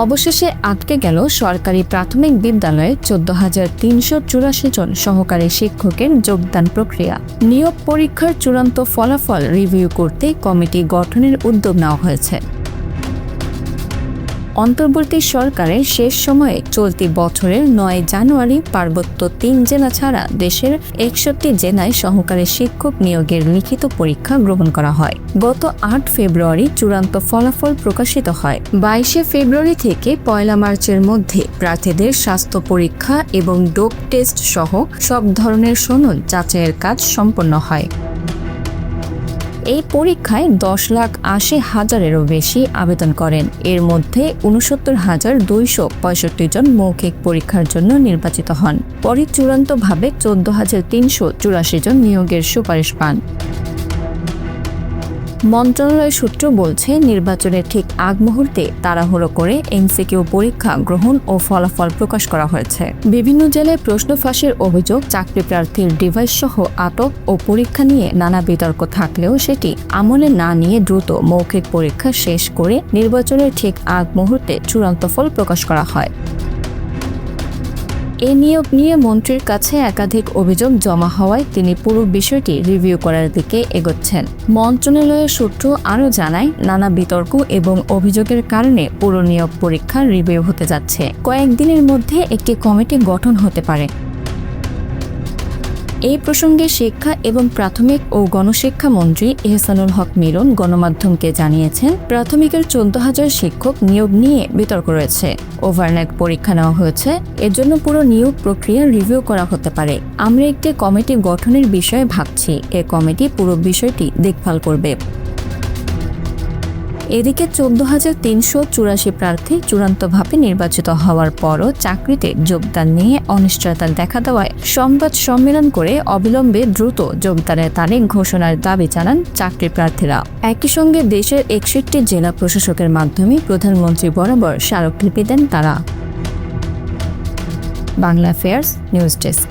অবশেষে আটকে গেল সরকারি প্রাথমিক বিদ্যালয়ে 14,384 জন সহকারী শিক্ষকের যোগদান প্রক্রিয়া। নিয়োগ পরীক্ষার চূড়ান্ত ফলাফল রিভিউ করতে কমিটি গঠনের উদ্যোগ নেওয়া হয়েছে। অন্তর্বর্তী সরকারের শেষ সময়ে চলতি বছরের 9 জানুয়ারি পার্বত্য 3 জেলা ছাড়া দেশের 61 জেলায় সহকারী শিক্ষক নিয়োগের লিখিত পরীক্ষা গ্রহণ করা হয়। গত 8 ফেব্রুয়ারি চূড়ান্ত ফলাফল প্রকাশিত হয়। 22 ফেব্রুয়ারি থেকে 1 মার্চের মধ্যে প্রার্থীদের স্বাস্থ্য পরীক্ষা এবং ডোপ টেস্ট সহ সব ধরনের সনদ যাচাইয়ের কাজ সম্পন্ন হয়। এই পরীক্ষায় 10,80,000-এরও বেশি আবেদন করেন। এর মধ্যে 69,265 জন মৌখিক পরীক্ষার জন্য নির্বাচিত হন। পরে চূড়ান্তভাবে 14,384 জন নিয়োগের সুপারিশ পান। মন্ত্রণালয় সূত্র বলছে, নির্বাচনের ঠিক আগ মুহূর্তে তাড়াহুড়ো করে এমসিকিউ পরীক্ষা গ্রহণ ও ফলাফল প্রকাশ করা হয়েছে। বিভিন্ন জেলায় প্রশ্ন ফাঁসের অভিযোগ, চাকরি প্রার্থীর ডিভাইস সহ আটক ও পরীক্ষা নিয়ে নানা বিতর্ক থাকলেও সেটি আমলে না নিয়ে দ্রুত মৌখিক পরীক্ষা শেষ করে নির্বাচনের ঠিক আগ মুহূর্তে চূড়ান্ত ফল প্রকাশ করা হয়। এ নিয়োগ নিয়ে মন্ত্রীর কাছে একাধিক অভিযোগ জমা হওয়ায় তিনি পুরো বিষয়টি রিভিউ করার দিকে এগোচ্ছেন। মন্ত্রণালয়ের সূত্র আরও জানায়, নানা বিতর্ক এবং অভিযোগের কারণে পুরো নিয়োগ পরীক্ষা রিভিউ হতে যাচ্ছে। কয়েকদিনের মধ্যে একটি কমিটি গঠন হতে পারে। এই প্রসঙ্গে শিক্ষা এবং প্রাথমিক ও গণশিক্ষা মন্ত্রী এহসানুল হক মিলন গণমাধ্যমকে জানিয়েছেন, প্রাথমিকের 14,000 শিক্ষক নিয়োগ নিয়ে বিতর্ক রয়েছে। ওভারনাইট পরীক্ষা নেওয়া হয়েছে, এর জন্য পুরো নিয়োগ প্রক্রিয়া রিভিউ করা হতে পারে। আমরা একটি কমিটি গঠনের বিষয়ে ভাবছি। এ কমিটি পুরো বিষয়টি দেখভাল করবে। এদিকে 14,384 প্রার্থী চূড়ান্তভাবে নির্বাচিত হওয়ার পরও চাকরিতে যোগদান নিয়ে অনিশ্চয়তা দেখা দেওয়ায় সংবাদ সম্মেলন করে অবিলম্বে দ্রুত যোগদানের তারিখ ঘোষণার দাবি জানান চাকরি প্রার্থীরা। একই সঙ্গে দেশের 61 জেলা প্রশাসকের মাধ্যমে প্রধানমন্ত্রী বরাবর স্মারকলিপি দেন তারা। Bangla affairs news desk.